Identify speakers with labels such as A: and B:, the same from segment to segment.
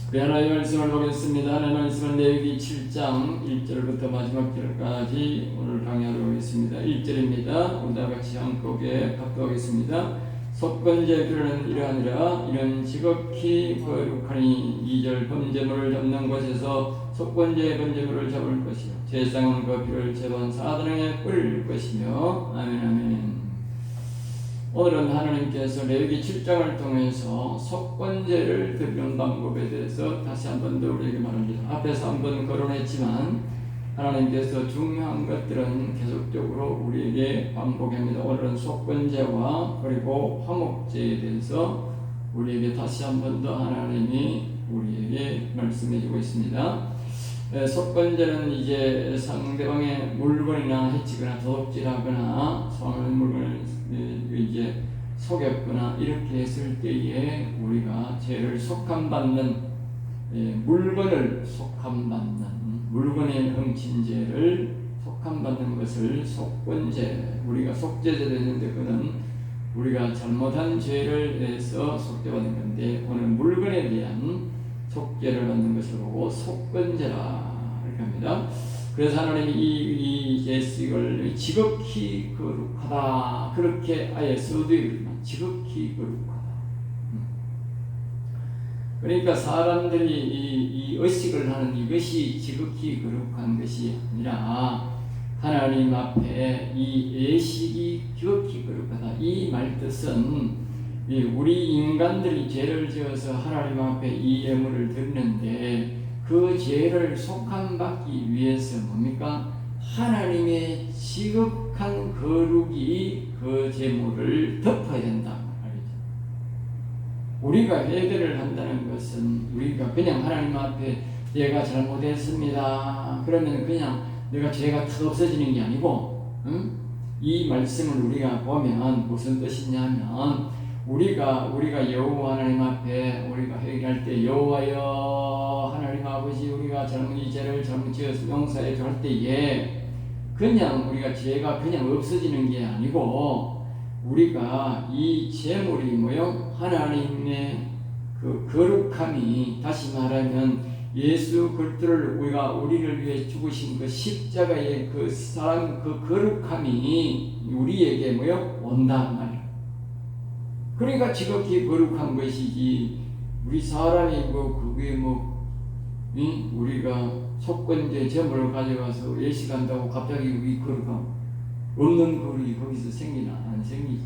A: 우리 하나님의 말씀을 보겠습니다. 하나님의 말씀은 레위기 7장 1절부터 마지막 절까지 오늘 강의하러 오겠습니다. 1절입니다. 오늘 다 같이 한국에 합독하겠습니다. 속건제 규례는 이러하니라. 이는 지극히 거룩하니 2절 번제물을 잡는 곳에서 속건제 번제물을 잡을 것이요 제사장은 그 피를 제번 사드랑에 뿌릴 것이며. 아멘 아멘. 오늘은 하나님께서 레위기 7장을 통해서 속건제를 드리는 방법에 대해서 다시 한 번 더 우리에게 말합니다. 앞에서 한 번 거론했지만 하나님께서 중요한 것들은 계속적으로 우리에게 반복합니다. 오늘은 속건제와 그리고 화목제에 대해서 우리에게 다시 한 번 더 하나님이 우리에게 말씀해 주고 있습니다. 속건제는 이제 상대방의 물건이나 해치거나 도둑질하거나 상대방의 물건을 이제 속였거나 이렇게 했을 때에 우리가 죄를 속함받는 물건을 속함받는 물건에 훔친 죄를 속함받는 것을 속건제, 우리가 속죄제도 했는데 그는 우리가 잘못한 죄를 해서 속죄받는 건데 오늘 물건에 대한 속죄를 받는 것을 보고 속건제라 이렇게 합니다. 그래서 하나님이 이 예식을 지극히 거룩하다 그렇게 아예 써두이거든요. 지극히 거룩하다. 그러니까 사람들이 이 의식을 하는 이것이 지극히 거룩한 것이 아니라 하나님 앞에 이 예식이 지극히 거룩하다. 이 말 뜻은 우리 인간들이 죄를 지어서 하나님 앞에 이 예물을 드리는데 그 죄를 속함받기 위해서 뭡니까? 하나님의 지극한 거룩이 그 제물을 덮어야 된다 말이죠. 우리가 회개를 한다는 것은 우리가 그냥 하나님 앞에 내가 잘못했습니다. 그러면 그냥 내가 죄가 다 없어지는 게 아니고, 이 말씀을 우리가 보면 무슨 뜻이냐면 우리가 여호와 하나님 앞에 우리가 회개할 때 여호와여 하나님 아버지 우리가 이 죄를 잘못 지어서 용서해 줄 때에 그냥 우리가 죄가 그냥 없어지는 게 아니고 우리가 이 제물이 뭐요? 하나님의 그 거룩함이 다시 말하면 예수 그리스도를 우리를 위해 죽으신 그 십자가의 그 사랑 그 거룩함이 우리에게 뭐요? 온단 말이에요. 그러니까 지극히 거룩한 것이지 우리 사람이 그게 우리가 속건제 제물을 가져가서 예식한다고 갑자기 이 거룩함 없는 거룩이 거기서 생기나 안 생기지.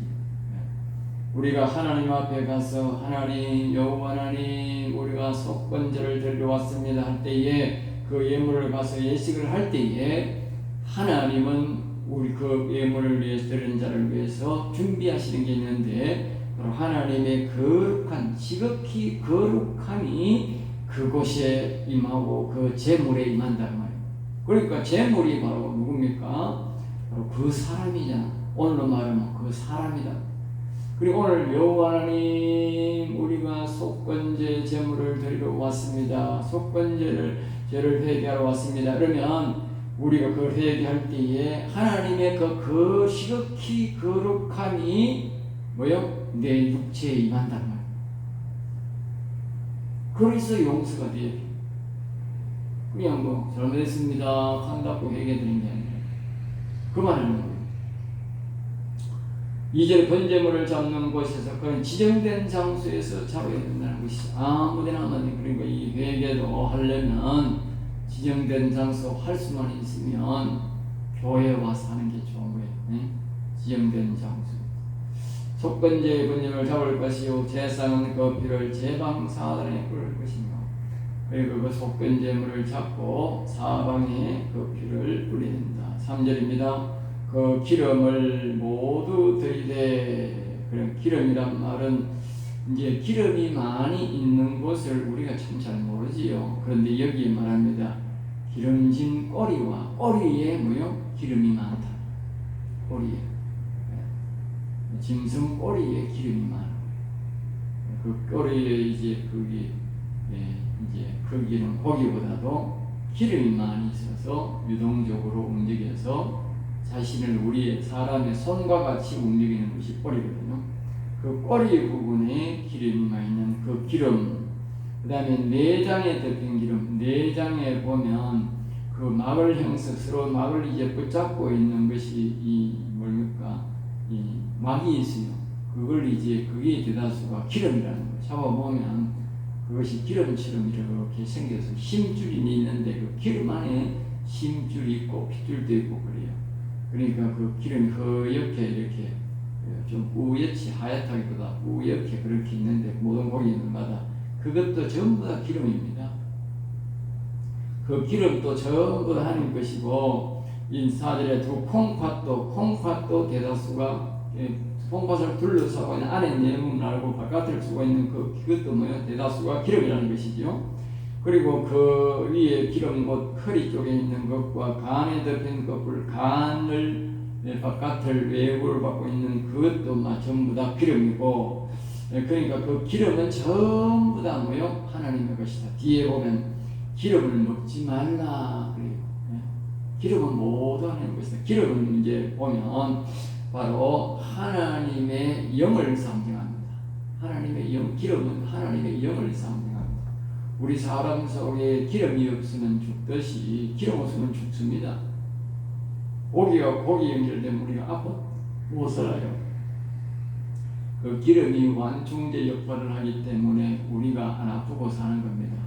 A: 우리가 하나님 앞에 가서 하나님 여호와 하나님 우리가 속건제를 드려왔습니다 할 때에 그 예물을 가서 예식을 할 때에 하나님은 우리 그 예물을 위해서 드리는 자를 위해서 준비하시는 게 있는데 하나님의 거룩한 지극히 거룩함이 그곳에 임하고 그 제물에 임한단 말이에요. 그러니까 제물이 바로 누굽니까? 바로 그 사람이잖아. 오늘로 말하면 그 사람이다. 그리고 오늘 여호와 하나님 우리가 속건제 제물을 드리러 왔습니다. 속건제를 죄를 회개하러 왔습니다. 그러면 우리가 그걸 회개할 때에 하나님의 그 지극히 거룩함이 뭐요? 내 육체에 임한단 말이에요. 그래서 용서가 돼야 돼. 그냥 잘못했습니다 한다고 얘기해드린 게 아니라 그 말하는 거예요. 이제 번제물을 잡는 곳에서 그런 지정된 장소에서 잡아야 된다는 것이 아무데나 하면 그러니까 이 회개도 하려면 지정된 장소 할 수만 있으면 교회 와서 하는 게 좋은 거예요. 네? 지정된 장소. 속건제의 번제물을 잡을 것이요 제사장은 그 피를 제방 사방에 뿌릴 것이며 그리고 그 속건제물을 잡고 사방에 그 피를 뿌린다. 3절입니다. 그 기름을 모두 들이되 그런 기름이란 말은 이제 기름이 많이 있는 곳을 우리가 참 잘 모르지요. 그런데 여기에 말합니다. 기름진 꼬리와 꼬리에 기름이 많다. 꼬리에 짐승 꼬리에 기름이 많아. 그 꼬리에 이제 거기는 고기보다도 기름이 많이 있어서 유동적으로 움직여서 자신을 우리의 사람의 손과 같이 움직이는 것이 꼬리거든요. 그 꼬리 부분에 기름이 많이 있는 그 기름 그 다음에 내장에 덮인 기름, 내장에 보면 그 막을 형성, 서로 막을 이제 붙잡고 있는 것이 이 뭡니까? 이 막이 있어요. 그걸 이제 그게 대다수가 기름이라는 거예요. 잡아보면 그것이 기름처럼 이렇게 생겨서 심줄이 있는데 그 기름 안에 심줄이 있고 핏줄도 있고 그래요. 그러니까 그 기름이 허옇게 이렇게 좀 뿌옇지 하얗다기보다 뿌옇게 그렇게 있는데 모든 고기들마다 그것도 전부 다 기름입니다. 그 기름도 전부 다 하나님 것이고 인사들의 두 콩팥도 대다수가 콩팥을 둘러싸고 있는 안에 내용을 알고 바깥을 쓰고 있는 그것도 뭐예요? 대다수가 기름이라는 것이죠. 그리고 그 위에 기름 곧 허리 쪽에 있는 것과 간에 덮인 것을 간을 바깥을 외부를 받고 있는 그것도 전부 다 기름이고 그러니까 그 기름은 전부 다 뭐요? 하나님의 것이다. 뒤에 보면 기름을 먹지 말라 그래요. 기름은 모두 하나님의 것이다. 기름은 이제 보면 바로 하나님의 영을 상징합니다. 하나님의 영, 기름은 하나님의 영을 상징합니다. 우리 사람 속에 기름이 없으면 죽듯이 기름 없으면 죽습니다. 고기가 고기 연결되면 우리가 아파 못 살아요. 그 기름이 완충제 역할을 하기 때문에 우리가 안 아프고 사는 겁니다.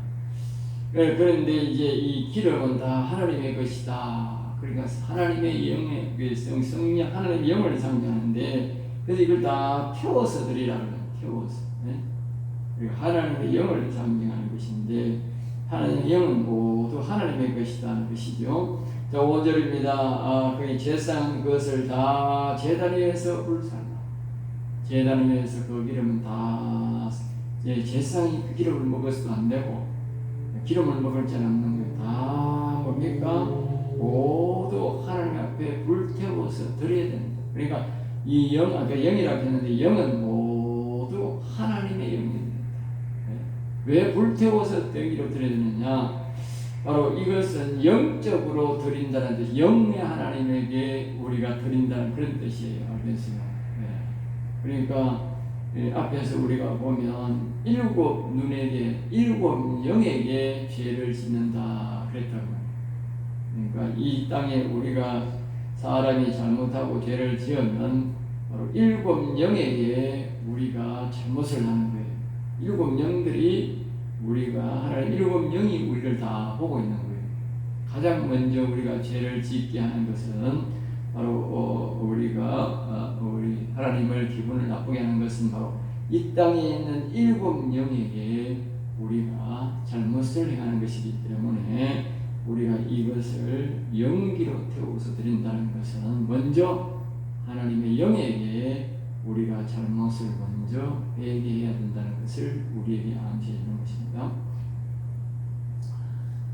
A: 그런데 이제 이 기름은 다 하나님의 것이다. 그러니까 하나님의 영의 성령, 하나님의 영을 상징하는데, 그래서 이걸 다 태워서 드리라고 해요. 태워서. 하나님의 영을 상징하는 것인데, 하나님의 영은 모두 하나님의 것이라는 것이죠. 자, 5절입니다. 그 제사한 것을 다 제단 위에서 불살라. 제단 위에서 그 기름은 다, 제사장이 그 기름을 먹어서도 안 되고, 기름을 먹을 자는 없는 거예요. 다 뭡니까? 모두 하나님 앞에 불태워서 드려야 된다. 그러니까 이 영, 아까 영이라고 했는데 영은 모두 하나님의 영입니다. 왜 불태워서 드리기로 드려야 되느냐? 바로 이것은 영적으로 드린다는 뜻, 영의 하나님에게 우리가 드린다는 그런 뜻이에요. 알겠어요? 그러니까 앞에서 우리가 보면 일곱 눈에게, 일곱 영에게 죄를 짓는다 그랬다고. 그러니까 이 땅에 우리가 사람이 잘못하고 죄를 지으면 바로 일곱 영에게 우리가 잘못을 하는 거예요. 일곱 영들이 우리가 하나님 일곱 영이 우리를 다 보고 있는 거예요. 가장 먼저 우리가 죄를 짓게 하는 것은 바로 우리가 우리 하나님을 기분을 나쁘게 하는 것은 바로 이 땅에 있는 일곱 영에게 우리가 잘못을 행하는 것이기 때문에 우리가 이것을 영기로 태워서 드린다는 것은 먼저 하나님의 영에게 우리가 잘못을 먼저 회개해야 된다는 것을 우리에게 암시해 주는 것입니다.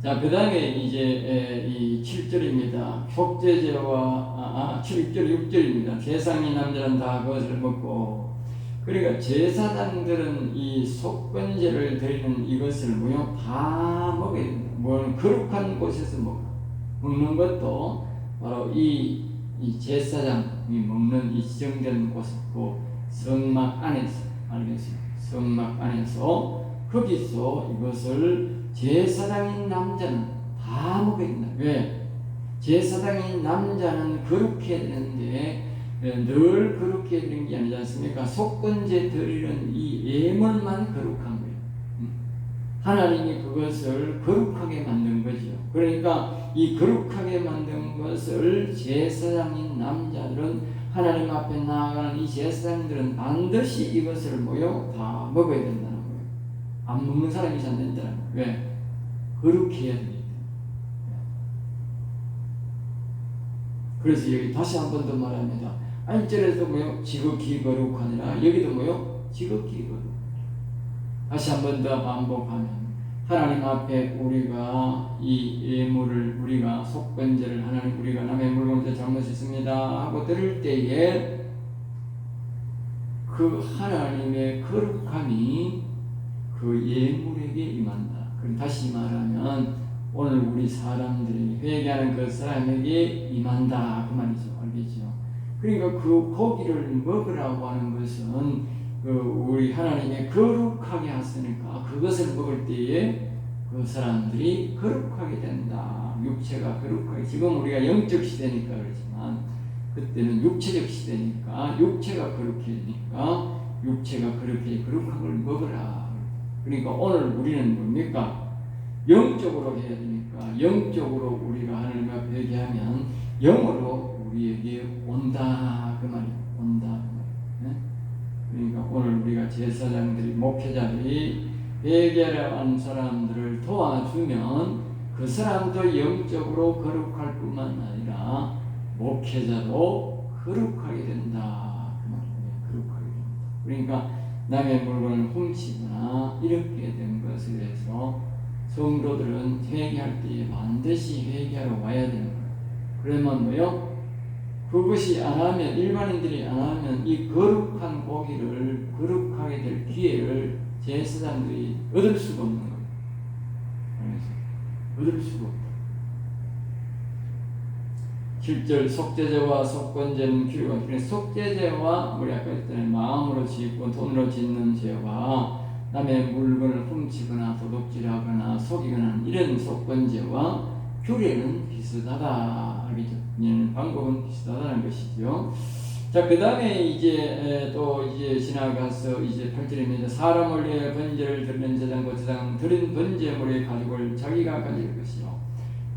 A: 자, 그 다음에 이제 이 7절입니다. 속죄제와 7절, 6절입니다. 제사장인 남자는 다 그것을 먹고, 그러니까 제사장들은 이 속건제를 드리는 이것을 뭐요? 다 먹어야 됩니다. 뭐 거룩한 곳에서 먹는 것도 바로 이 제사장이 먹는 이 지정된 곳이고 성막 안에서, 알겠어요? 성막 안에서 거기서 이것을 제사장인 남자는 다 먹어야 된다. 왜? 제사장인 남자는 거룩해야 되는데 늘 거룩해야 되는 게 아니지 않습니까? 속건제 드리는 이 예물만 거룩한 거예요. 하나님이 그것을 거룩하게 만든 거죠. 그러니까 이 거룩하게 만든 것을 제사장인 남자들은 하나님 앞에 나아가는 이 제사장들은 반드시 이것을 뭐요? 다 먹어야 된다는 거예요. 안 먹는 사람이 안 된다는 거예요. 왜? 거룩해야 됩니다. 그래서 여기 다시 한 번 더 말합니다. 1절에서 뭐요? 지극히 거룩하니라. 여기도 뭐요? 지극히 거룩. 다시 한 번 더 반복하면 하나님 앞에 우리가 이 예물을 우리가 속건제를 하나님 우리가 남의 물건에 잘못했습니다 하고 들을 때에 그 하나님의 거룩함이 그 예물에게 임한다. 그럼 다시 말하면 오늘 우리 사람들이 회개하는 그 사람에게 임한다 그 말이죠. 알겠죠? 그러니까 그 고기를 먹으라고 하는 것은 우리 하나님의 거룩하게 하시니까 그것을 먹을 때에 그 사람들이 거룩하게 된다. 육체가 거룩하게. 지금 우리가 영적 시대니까 그렇지만 그때는 육체적 시대니까 육체가 거룩해지니까 육체가 거룩한 걸 먹으라. 그러니까 오늘 우리는 뭡니까? 영적으로 해야 되니까 영적으로 우리가 하나님 앞에 회개하면 영으로 우리에게 온다 그 말이에요. 온다 그 말이에요. 그러니까 오늘 우리가 제사장들이 목회자들이 회개하려 하는 사람들을 도와주면 그 사람도 영적으로 거룩할 뿐만 아니라 목회자도 거룩하게 된다 그 말이에요. 거룩하게 된다. 그러니까 남의 물건을 훔치거나 이렇게 된 것에 대해서 성도들은 회개할 때에 반드시 회개하러 와야 되는 거예요. 그러면 뭐요? 그것이 안 하면, 일반인들이 안 하면 이 거룩한 고기를 거룩하게 될 기회를 제사장들이 얻을 수가 없는 거예요. 그래서 얻을 수가 없다. 7절 속죄제와 속건제는 규례가 있으니 속죄제와 우리 아까 했던 마음으로 짓고 돈으로 짓는 죄와 남의 물건을 훔치거나 도둑질하거나 속이거나 이런 속건제와 규례는 비슷하다. 알겠죠? 방법은 비슷하다는 것이죠. 자, 그 다음에 이제 또 이제 지나가서 이제 8절입니다. 사람을 위해 번제를 드리는 제사장과 제사장은 드린 번제물의 가죽을 자기가 가질 것이요.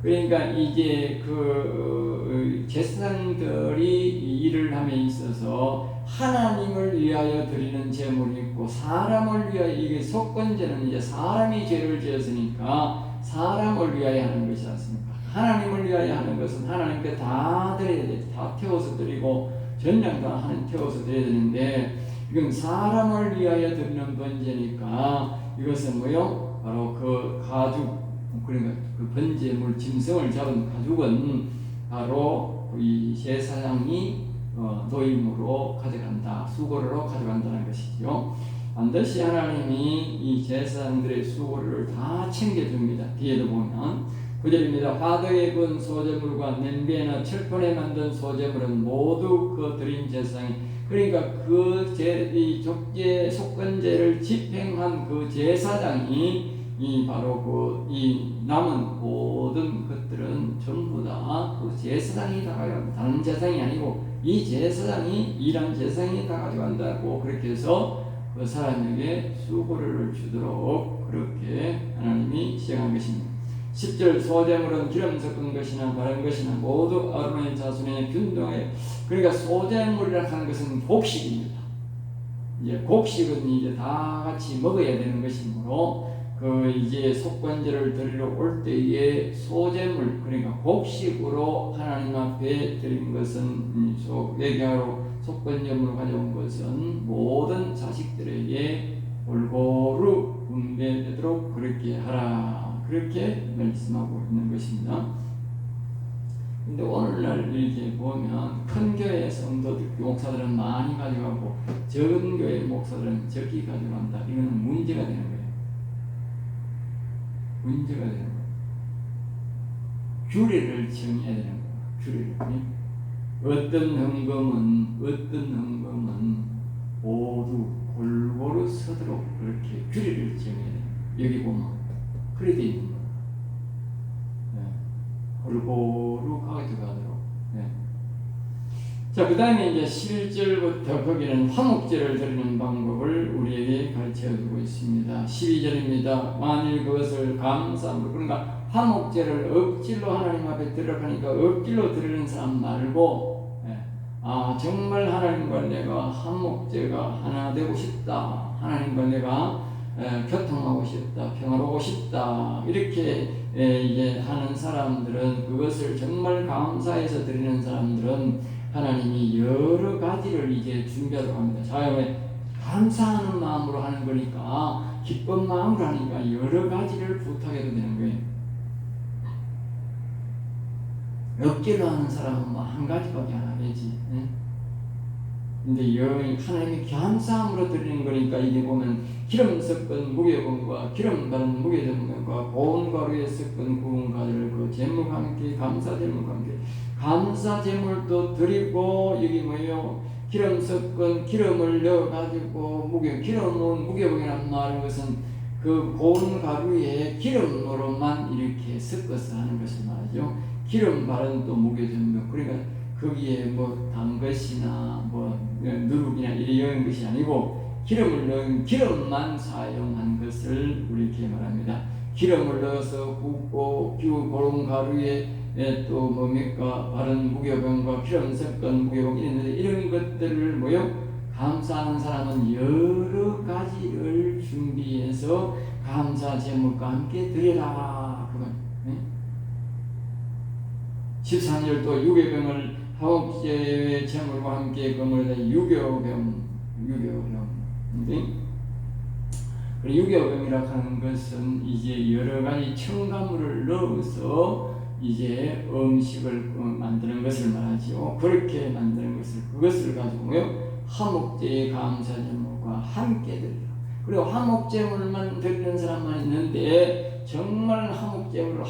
A: 그러니까 이제 그 제사장들이 일을 함에 있어서 하나님을 위하여 드리는 제물이 있고 사람을 위하여 이게 속건제는 이제 사람이 죄를 지었으니까 사람을 위하여 하는 것이 않습니까? 하나님을 위하여 하는 것은 하나님께 다 드려야 돼. 다 태워서 드리고 전량 다 하나님 태워서 드려야 되는데 이건 사람을 위하여 드리는 번제니까 이것은 뭐요? 바로 그 가죽 그러니까 그 번제물 짐승을 잡은 가죽은 바로 이 제사장이 도임으로 가져간다, 수고로 가져간다는 것이죠. 반드시 하나님이 이 제사장들의 수고를 다 챙겨줍니다. 뒤에도 보면 9절입니다. 화덕에 군 소제물과 냄비나 철판에 만든 소제물은 모두 그 드린 제사장이 그러니까 이 족제 속건제를 집행한 그 제사장이 이 바로 이 남은 모든 것들은 전부 다 그 제사장이 다 가져간다. 다른 제사장이 아니고 이 제사장이 일한 제사장이 다 가져간다고 그렇게 해서 그 사람에게 수고를 주도록 그렇게 하나님이 시행한 것입니다. 10절 소제물은 기름 섞은 것이나 바른 것이나 모두 아론의 자손의 균등하여 그러니까 소제물이라고 하는 것은 곡식입니다. 이제 곡식은 이제 다 같이 먹어야 되는 것이므로 그 이제 속건제를 드리러 올 때에 소제물 그러니까 곡식으로 하나님 앞에 드린 것은 회개하러 속건제물로 가져온 것은 모든 자식들에게 골고루 분배되도록 그렇게 하라 그렇게 말씀하고 있는 것입니다. 근데 오늘날 이렇게 보면 큰 교회 성도들 목사들은 많이 가져가고 적은 교회 목사들은 적게 가져간다. 이거는 문제가 되는 거예요. 문제가 되는 거예요. 규례를 정해야 되는 거예요. 규례를. 어떤 헌금은 모두 골고루 서도록 그렇게 규례를 정해야 돼요. 여기 보면 그래 돼 있는 거예요. 골고루 가져가도록. 자, 그 다음에 이제 11절부터 거기는 화목제를 드리는 방법을 우리에게 가르쳐 주고 있습니다. 12절입니다. 만일 그것을 감사함으로 그러니까 화목제를 억지로 하나님 앞에 들어가니까 억지로 드리는 사람 말고 정말 하나님과 내가 화목제가 하나 되고 싶다. 하나님과 내가 교통하고 싶다. 평화로우고 싶다. 이렇게 이제 하는 사람들은 그것을 정말 감사해서 드리는 사람들은 하나님이 여러 가지를 이제 준비하도록 합니다. 자, 감사하는 마음으로 하는 거니까 기쁜 마음으로 하니까 여러 가지를 부탁해도 되는 거예요. 억지로 하는 사람은 뭐 한 가지밖에 안 하겠지. 근데 하나님이 감사함으로 드리는 거니까 이게 보면 기름 섞은 무게금과 기름 바른 무게금과 고운 가루에 섞은 구운 가루를 그 제물과 함께 감사 제물과 함께 감사 제물도 드리고 여기 뭐예요? 기름 섞은 기름을 넣어가지고 무교병이라는 말은 것은 그 고운 가루에 기름으로만 이렇게 섞어서 하는 것을 말하죠. 기름 바른 또 무교전병. 그러니까 거기에 뭐 단 것이나 뭐 누룩이나 이런 것이 아니고 기름을 넣은 기름만 사용한 것을 우리에게 말합니다. 기름을 넣어서 굽고 고운 가루에 또 뭡니까 바른 무교병과 기름 섞은 무교병 있는데 이런 것들을 감사하는 사람은 여러 가지를 준비해서 감사 제목과 함께 드리라. 그건 13절 또 유교병을 화목제의 제물과 함께 거물에다 유교병. 유교병이라고 하는 것은 이제 여러 가지 첨가물을 넣어서 이제 음식을 만드는 것을 말하죠. 그렇게 만드는 그것을 가지고요. 화목제의 감사 제물과 함께 드리라. 그리고 화목제물만 드리는 사람만 있는데 정말 화목제물을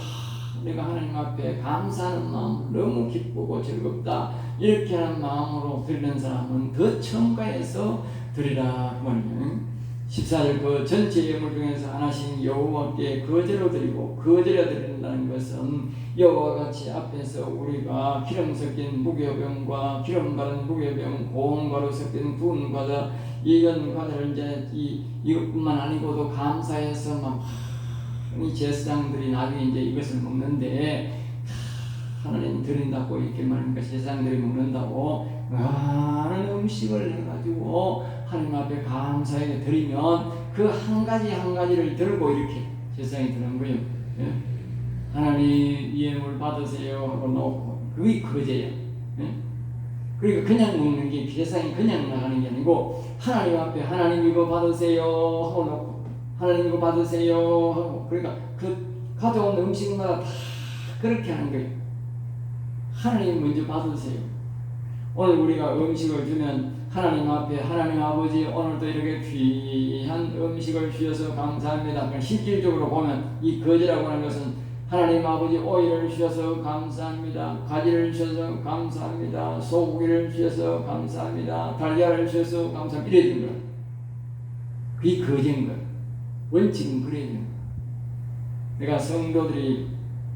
A: 내가 하나님 앞에 감사하는 마음으로 너무 기쁘고 즐겁다 이렇게 하는 마음으로 드리는 사람은 더 첨가해서 드리라 그 말이에요. 14절 그 전체 예물 중에서 하나씩 여호와께 거제로 드리고 거제로 드린다는 것은 여호와 같이 앞에서 우리가 기름 섞인 무교병과 기름 바른 무교병 고운 가루 섞인 구운 과자 이런 과자를 이제 이것뿐만 아니고도 감사해서 막 이 제사장들이 나중에 이제 이것을 먹는데 하나님 드린다고 이렇게 말하니까 제사장들이 먹는다고 많은 음식을 해가지고 하나님 앞에 감사하게 드리면 그 한 가지 한 가지를 들고 이렇게 제사장이 드는 거예요. 예? 하나님 이 예물 받으세요 하고 놓고 그게 거제야. 예? 그러니까 그냥 먹는 게 제사장이 그냥 나가는 게 아니고 하나님 앞에 하나님 이거 받으세요 하고 놓고 하나님 이거 받으세요 하고 그러니까 그 가져온 음식마다 다 그렇게 하는 거예요. 하나님 먼저 받으세요. 오늘 우리가 음식을 주면 하나님 앞에 하나님 아버지 오늘도 이렇게 귀한 음식을 주셔서 감사합니다. 실질적으로 보면 이 거지라고 하는 것은 하나님 아버지 오이를 주셔서 감사합니다. 가지를 주셔서 감사합니다. 소고기를 주셔서 감사합니다. 달걀을 주셔서 감사합니다. 이래 준 거야. 그게 거지인 거야. 원칙은 그래야 되는 거야. 내가 성도들이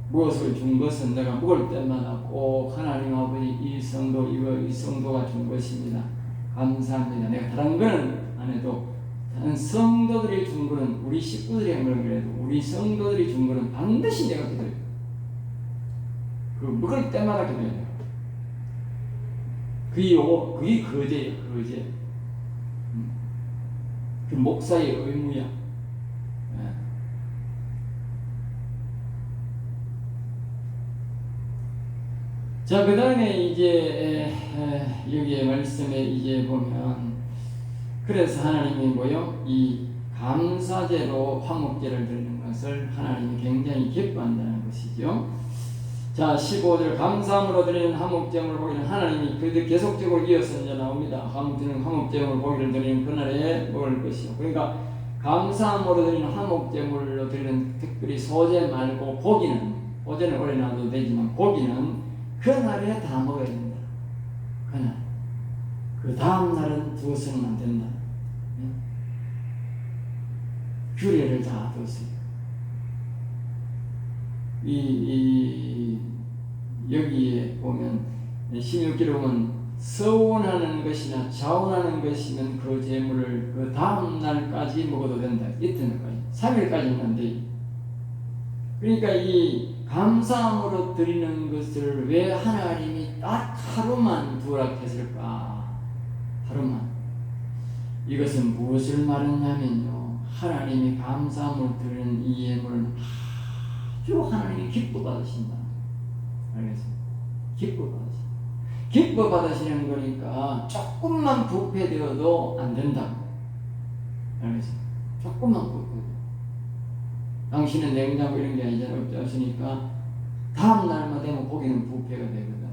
A: 무엇을 준 것은 내가 먹을 때마다 꼭 하나님 아버지 이 성도가 준 것입니다. 감사합니다. 내가 다른 거는 안 해도 다른 성도들이 준 거는 우리 식구들이 한 거는 그래도 우리 성도들이 준 거는 반드시 내가 기도해요. 그 먹을 때마다 기도해요. 그게 거제예요. 거제. 그 목사의 의무야. 자, 그 다음에 이제 여기에 말씀에 이제 보면 그래서 하나님이 이 감사제로 화목제를 드리는 것을 하나님이 굉장히 기뻐한다는 것이죠. 자, 15절 감사함으로 드리는 화목제물을 보기는 하나님이 계속적으로 이어서 이제 나옵니다. 화목제물 보기를 드리는 그날에 먹을 것이요. 그러니까 감사함으로 드리는 화목제물로 드리는 특별히 소제 말고 고기는 오전에 오래 놔도 되지만 고기는 그날에 다 먹어야 된다. 그날. 그 다음 날은 두어서는 안 된다. 규례를 다 뒀어요. 여기에 보면 16절에 보면 서운하는 것이나 자원하는 것이면 그 재물을 그 다음 날까지 먹어도 된다. 이튿날까지. 3일까지는 안 돼. 그러니까 이 감사함으로 드리는 것을 왜 하나님이 딱 하루만 두락했을까? 하루만. 이것은 무엇을 말하냐면요. 하나님이 감사함으로 드리는 이 예물을 아주 하나님이 기뻐 받으신다. 알겠습니다. 기뻐 받으신다. 기뻐 받으시는 거니까 조금만 부패되어도 안 된다. 알겠습니다. 조금만 부패되어도. 당신은 냉장고 이런 게 아니잖아요. 없으니까 다음 날만 되면 고기는 부패가 되거든.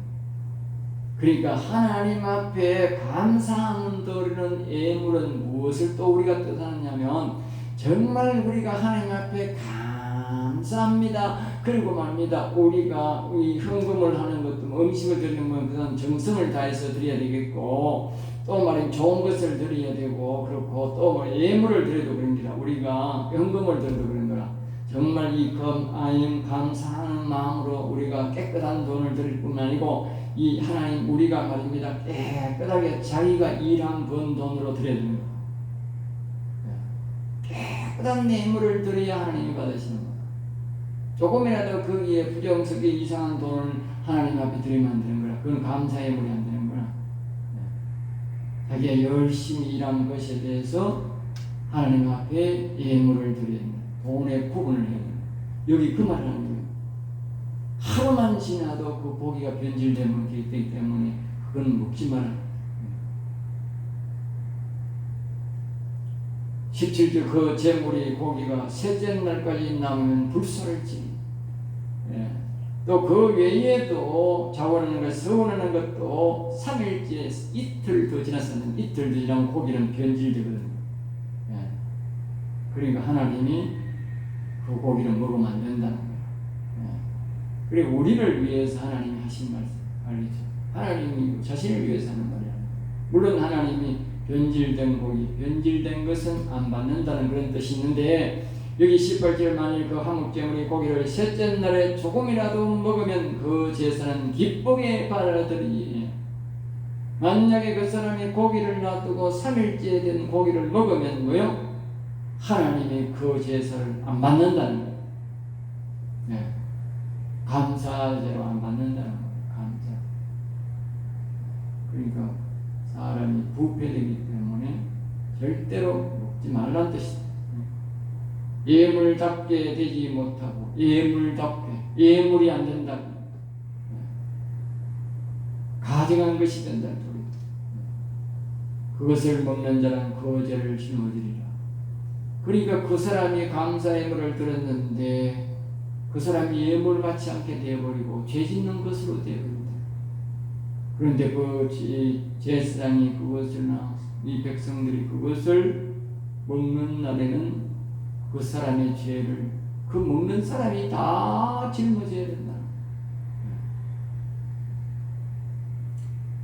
A: 그러니까 하나님 앞에 감사함을 드리는 예물은 무엇을 또 우리가 뜻하느냐면 정말 우리가 하나님 앞에 감사합니다. 그리고 말입니다. 우리가 이 헌금을 하는 것도 음식을 드리는 건 그런 정성을 다해서 드려야 되겠고 또 말하면 좋은 것을 드려야 되고 그렇고 또 뭐 예물을 드려도 그런 거라 우리가 헌금을 드려도 그런 거라 정말 이 감사하는 마음으로 우리가 깨끗한 돈을 드릴 뿐만 아니고 이 하나님 우리가 가집니다 깨끗하게 자기가 일한 번 돈으로 드려야 되는 거예요. 깨끗한 예물을 드려야 하나님이 받으시는 거예요. 조금이라도 거기에 부정석에 이상한 돈을 하나님 앞에 드리면 안 되는 거라. 그건 감사 예물이 안 되는 거라. 자기가 열심히 일한 것에 대해서 하나님 앞에 예물을 드려야 됩니다. 돈의 구분을 해야 됩니다. 여기 그 말을 하는 거예요. 하루만 지나도 그 고기가 변질되면 되기 때문에 그건 먹지 마라. 17절 그 제물이 고기가 셋째 날까지 남으면 불사를 지니 또 그 외에도 자원하는 것, 서원하는 것도 3일째 이틀 더 지났었는데 이틀 더 지나면 고기는 변질되거든요. 그러니까 하나님이 그 고기를 먹으면 안 된다는 거예요. 그리고 우리를 위해서 하나님이 하신 말씀 알겠죠? 하나님이 자신을 위해서 하는 말이야. 물론 하나님이 변질된 고기, 변질된 것은 안 받는다는 그런 뜻이 있는데 여기 18절 만일 그 화목제물이 고기를 셋째 날에 조금이라도 먹으면 그 제사는 기쁘게 받아들이니 만약에 그 사람이 고기를 놔두고 3일째 된 고기를 먹으면 뭐요? 하나님이 그 제사를 안 받는다는 거예요. 감사제로 안 받는다는 거예요. 감사. 그러니까 사람이 부패되기 때문에 절대로 먹지 말라는 뜻이다. 예물답게 되지 못하고 예물답게 예물이 안 된다. 가증한 것이 된다. 그것을 먹는 자는 그 죄를 짊어지리라. 그러니까 그 사람이 감사 예물을 드렸는데 그 사람이 예물 받지 않게 되어버리고 죄 짓는 것으로 되어버린다. 그런데 그 제사장이 그것이나 이 백성들이 그것을 먹는 날에는 그 사람의 죄를 그 먹는 사람이 다 짊어져야 된다.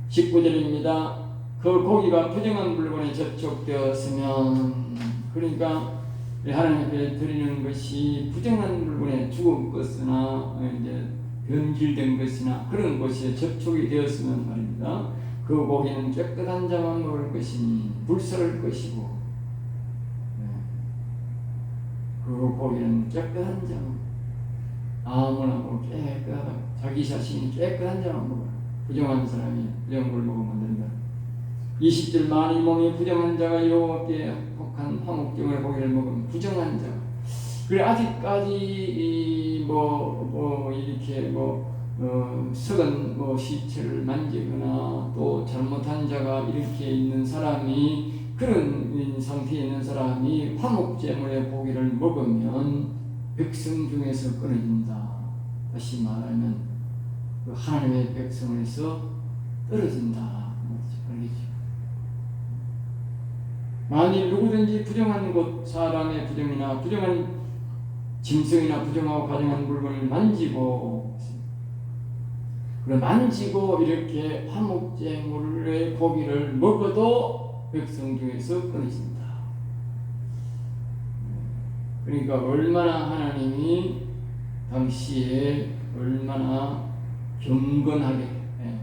A: 19절입니다. 그 고기가 부정한 물건에 접촉되었으면 그러니까 하나님 앞에 드리는 것이 부정한 물건에 죽은 것이나 이제 변질된 것이나 그런 것에 접촉이 되었으면 말입니다. 그 고기는 깨끗한 자만 먹을 것이니 불살을 것이고 그 고기는 깨끗한 자만 아무나 뭐 깨끗하다 자기 자신이 깨끗한 자만 먹어라. 부정한 사람이 부정한 걸 먹으면 안 된다. 20절 만일 몸이 부정한 자가 여호와께 혹한 화목제물의 고기를 먹으면 부정한 자. 그래 아직까지 이렇게 썩은 시체를 만지거나 또 잘못한 자가 이렇게 있는 사람이 그런 상태에 있는 사람이 화목제물의 고기를 먹으면 백성 중에서 끊어진다. 다시 말하면 그 하나님의 백성에서 떨어진다. 알겠죠? 만일 누구든지 부정한 것, 사람의 부정이나 부정한 짐승이나 부정하고 가정한 물건을 만지고 이렇게 화목제물의 고기를 먹어도 백성 중에서 끊어진다. 그러니까 얼마나 하나님이 당시에 얼마나 경건하게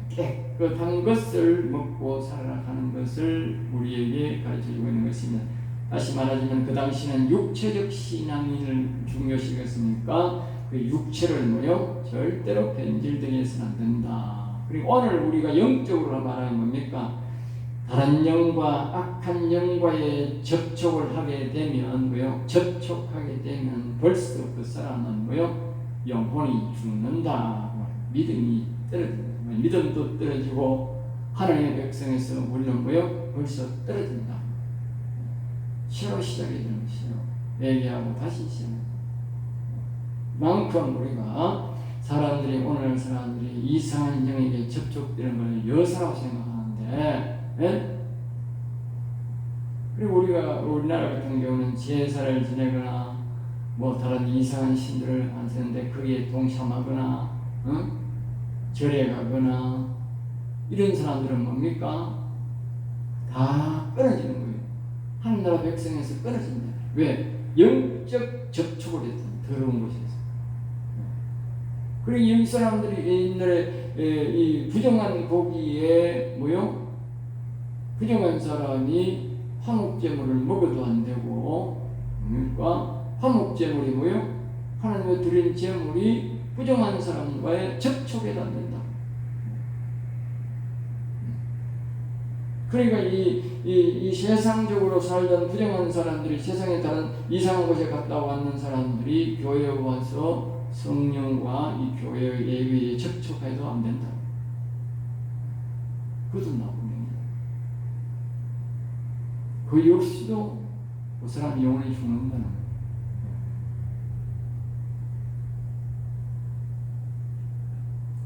A: 깨끗한 것을 먹고 살아가는 것을 우리에게 가르쳐주고 있는 것입니다. 다시 말하자면 그 당시는 육체적 신앙을 중요시했으니까 그 육체를 절대로 변질되게 해서는 안 된다. 그리고 오늘 우리가 영적으로 말하는 겁니까? 다른 영과 악한 영과의 접촉을 하게 되면 접촉하게 되면 벌써 그 사람은 영혼이 죽는다. 믿음이 떨어진다. 믿음도 떨어지고 하나님의 백성에서 물론 벌써 떨어진다. 새로 시작이 되는 것이요. 회개하고 다시 시작합니다. 만큼 우리가 오늘 사람들이 이상한 영에게 접촉되는 걸 여사라고 생각하는데, 그리고 우리나라 같은 경우는 제사를 지내거나 다른 이상한 신들을 하는데 거기에 동참하거나 절에 가거나 이런 사람들은 뭡니까? 다 끊어지는 거예요. 하늘나라 백성에서 끊어진다. 왜? 영적 접촉을 했던 더러운 곳에서. 그리고 이 사람들이 옛날에 이 부정한 고기에 뭐요? 부정한 사람이 화목제물을 먹어도 안 되고, 그러니까 화목제물이 뭐요? 하나님의 드린 제물이 부정한 사람과의 접촉에도 안 된다. 그러니까 이 세상적으로 살던 부정한 사람들이 세상에 다른 이상한 곳에 갔다 왔는 사람들이 교회에 와서 성령과 이 교회의 예배에 접촉해도 안 된다. 그것도 나쁜 명이야. 그 역시도 그 사람이 영원히 죽는다는 거야.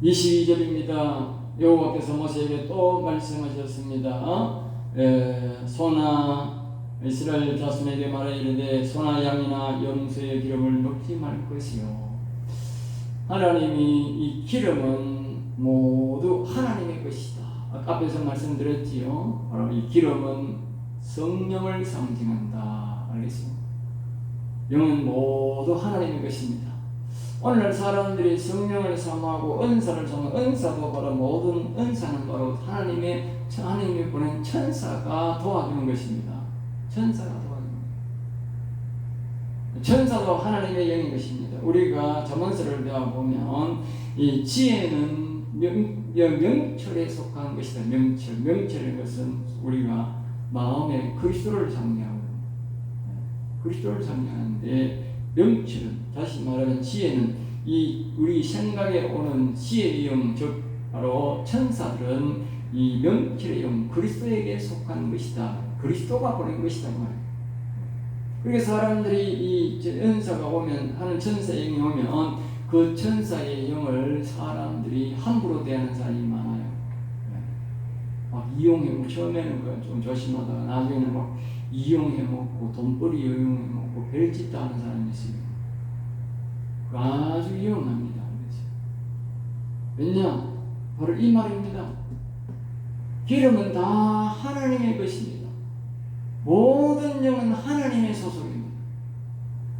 A: 22절입니다. 여호와께서 모세에게 또 말씀하셨습니다. 소나 이스라엘 자손에게 말하 이르되 소나 양이나 염소의 기름을 먹지 말 것이요. 하나님이 이 기름은 모두 하나님의 것이다. 아까 앞에서 말씀드렸지요. 바로 이 기름은 성령을 상징한다. 알겠습니까? 영은 모두 하나님의 것입니다. 오늘날 사람들이 성령을 사모하고 은사를 사모하고, 은사도 바로 모든 은사는 바로 하나님이 보낸 천사가 도와주는 것입니다. 천사가 도와주는 것입니다. 천사도 하나님의 영인 것입니다. 우리가 잠언서를 배워보면 이 지혜는 명철에 속한 것이다. 명철의 것은 우리가 마음에 그리스도를 상징하고 그리스도를 상징하는데, 명철은 다시 말하면 지혜는 이 우리 생각에 오는 지혜의 영, 즉 바로 천사들은 이 명철의 영 그리스도에게 속한 것이다. 그리스도가 보낸 것이다 말이에요. 그러니까 사람들이 이 은사가 오면, 하는 천사의 영이 오면 그 천사의 영을 사람들이 함부로 대하는 사람이 많아요. 막 이용해먹고, 처음에는 좀 조심하다가 나중에는 막 이용해먹고 돈벌이 이용해먹고 별짓 다 하는 사람이 있어요. 아주 위험합니다. 왜냐? 바로 이 말입니다. 기름은 다 하나님의 것입니다. 모든 영은 하나님의 소속입니다.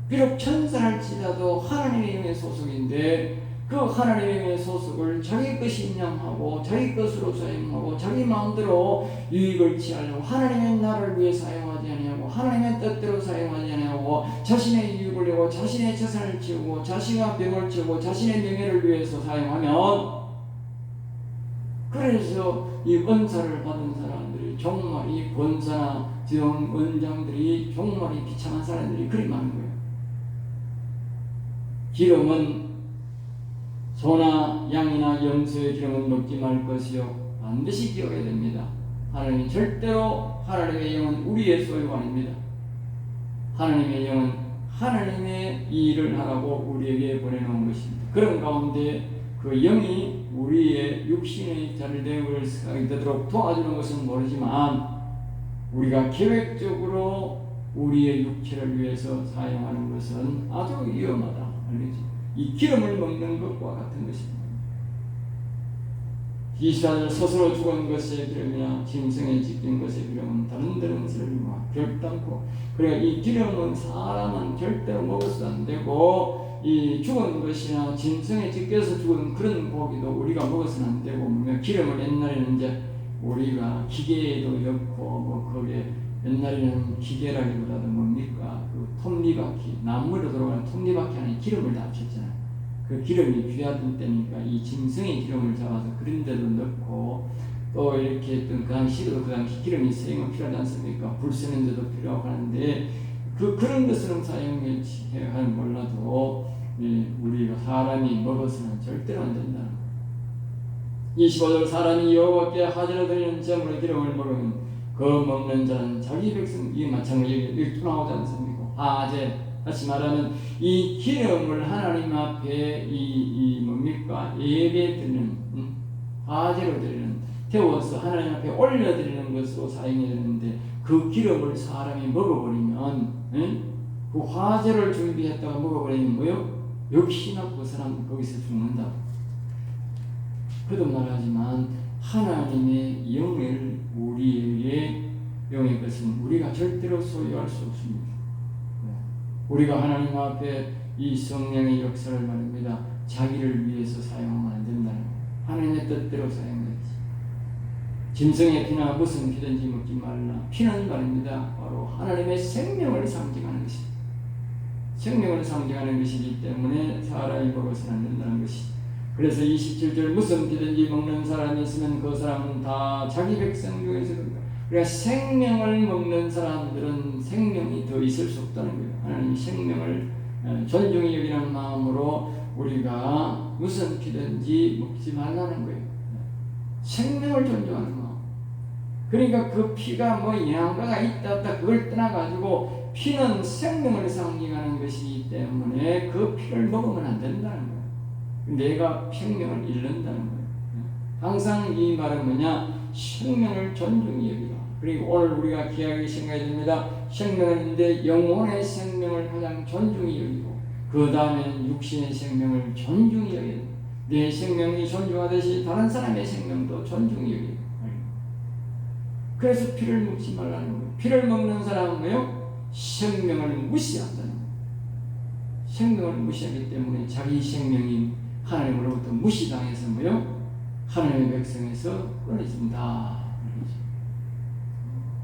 A: 비록 천사랄지라도 하나님의 영의 소속인데, 그 하나님의 영의 소속을 자기 것인 양 하고 자기 것으로 사용하고 자기 마음대로 유익을 취하려고 하나님의 나라를 위해 사용하지 아니하고 하나님의 뜻대로 사용하지 아니하고 자신의 유익을 내고 자신의 재산을 치우고 자신의 병을 치우고 자신의 명예를 위해서 사용하면, 그래서 이 은사를 받은 사람들이 정말 이 권사나 원장들이 정말 이 비참한 사람들이 그리 많은 거예요. 기름은 소나 양이나 염소의 기름은 먹지 말 것이요. 반드시 기억해야 됩니다. 하나님 절대로, 하나님의 영은 우리의 소유가 아닙니다. 하나님의 영은 하나님의 일을 하라고 우리에게 보내놓은 것입니다. 그런 가운데 그 영이 우리의 육신의 잘됨을 생각이 되도록 도와주는 것은 모르지만, 우리가 계획적으로 우리의 육체를 위해서 사용하는 것은 아주 위험하다. 알겠지? 이 기름을 먹는 것과 같은 것입니다. 이스라엘 스스로 죽은 것의 기름이나 짐승에 집힌 것의 기름은 다른 것을 결단코, 그러니까 이 기름은 사람은 절대로 먹어서도 안 되고, 이 죽은 것이나 짐승에 집혀서 죽은 그런 고기도 우리가 먹어서는 안 되고, 기름을 옛날에는 이제 우리가 기계에도 넣고 거기에 옛날에는 기계라기보다도 뭡니까? 그 톱니바퀴, 나무로 들어가는 톱니바퀴 안에 기름을 다 합쳤잖아요. 그 기름이 귀하던 때니까 이 짐승의 기름을 잡아서 그런 데도 넣고, 또 이렇게 했던 그 당시에도 그 당시 기름이 사용이 필요하지 않습니까? 불 쓰는 데도 필요하고 하는데, 그런 것은 사용해 몰라도 우리가 사람이 먹어서는 절대로 안 된다는 거예요. 25절 사람이 여호와께 하제로 드리는 제물의 기름을 먹으면 그 먹는 자는 자기 백성, 이게 마찬가지로 여기 나오지 않습니까? 하제, 다시 말하면 이 기름을 하나님 앞에 뭡니까? 예배 드리는, 하제로 드리는, 태워서 하나님 앞에 올려드리는 것으로 사용해야 되는데, 그 기름을 사람이 먹어버리면, 그 화제를 준비했다가 먹어버리면 뭐요? 역시나 그 사람 거기서 죽는다. 그도 말하지만 하나님의 영을 우리에게 영의 것은 우리가 절대로 소유할 수 없습니다. 우리가 하나님 앞에 이 성령의 역사를 말합니다. 자기를 위해서 사용하면 안 된다는 거예요. 하나님의 뜻대로 사용해야지. 짐승의 피나 무슨 피든지 먹지 말라. 피는 말입니다. 바로 하나님의 생명을 상징하는 것입니다. 생명을 상징하는 것이기 때문에 사람이 먹어서는 안 된다는 것이죠. 그래서 27절 무슨 피든지 먹는 사람이 있으면 그 사람은 다 자기 백성 중에서 우리가 생명을 먹는 사람들은 생명이 더 있을 수 없다는 거예요. 하나님이 생명을 존중히 여기는 마음으로 우리가 무슨 피든지 먹지 말라는 거예요. 생명을 존중하는 마음. 그러니까 그 피가 뭐 영양가가 있다 없다 그걸 떠나가지고 피는 생명을 상징하는 것이기 때문에 그 피를 먹으면 안 된다는 거예요. 내가 생명을 잃는다는 거예요. 항상 이 말은 뭐냐? 생명을 존중히 여기라. 그리고 오늘 우리가 귀하게 생각해야 됩니다. 생명인데 영혼의 생명을 가장 존중히 여기고 그 다음에 육신의 생명을 존중히 여기라. 내 생명이 존중하듯이 다른 사람의 생명도 존중히 여기고. 그래서 피를 먹지 말라는 거예요. 피를 먹는 사람은 뭐요? 생명을 무시한다는 거예요. 생명을 무시하기 때문에 자기 생명이 하나님으로부터 무시당해서 뭐요? 하나님의 백성에서 끊어진다.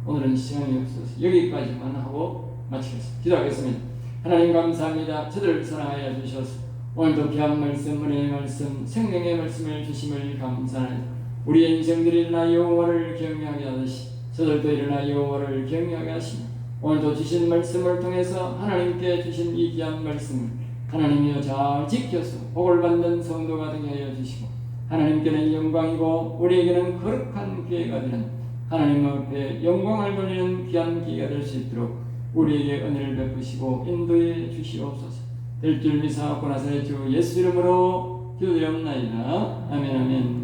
A: 오늘은 시간이 없어서 여기까지만 하고 마치겠습니다. 기도하겠습니다. 하나님 감사합니다. 저들을 사랑하여 주셔서 오늘도 귀한 말씀, 은혜의 말씀, 생명의 말씀을 주심을 감사합니다. 우리의 인생들이 일어나 여호와를 경외하게 하듯이 저들도 일어나 여호와를 경외하게 하시며 오늘도 주신 말씀을 통해서 하나님께 주신 이 귀한 말씀을 하나님이여 잘 지켜서 복을 받는 성도가 되게 하여 주시고 하나님께는 영광이고 우리에게는 거룩한 기회가 되는 하나님 앞에 영광을 돌리는 귀한 기회가 될 수 있도록 우리에게 은혜를 베푸시고 인도해 주시옵소서. 될 줄 믿사옵고 나사렛 주 예수 이름으로 기도드렸나이다. 아멘 아멘.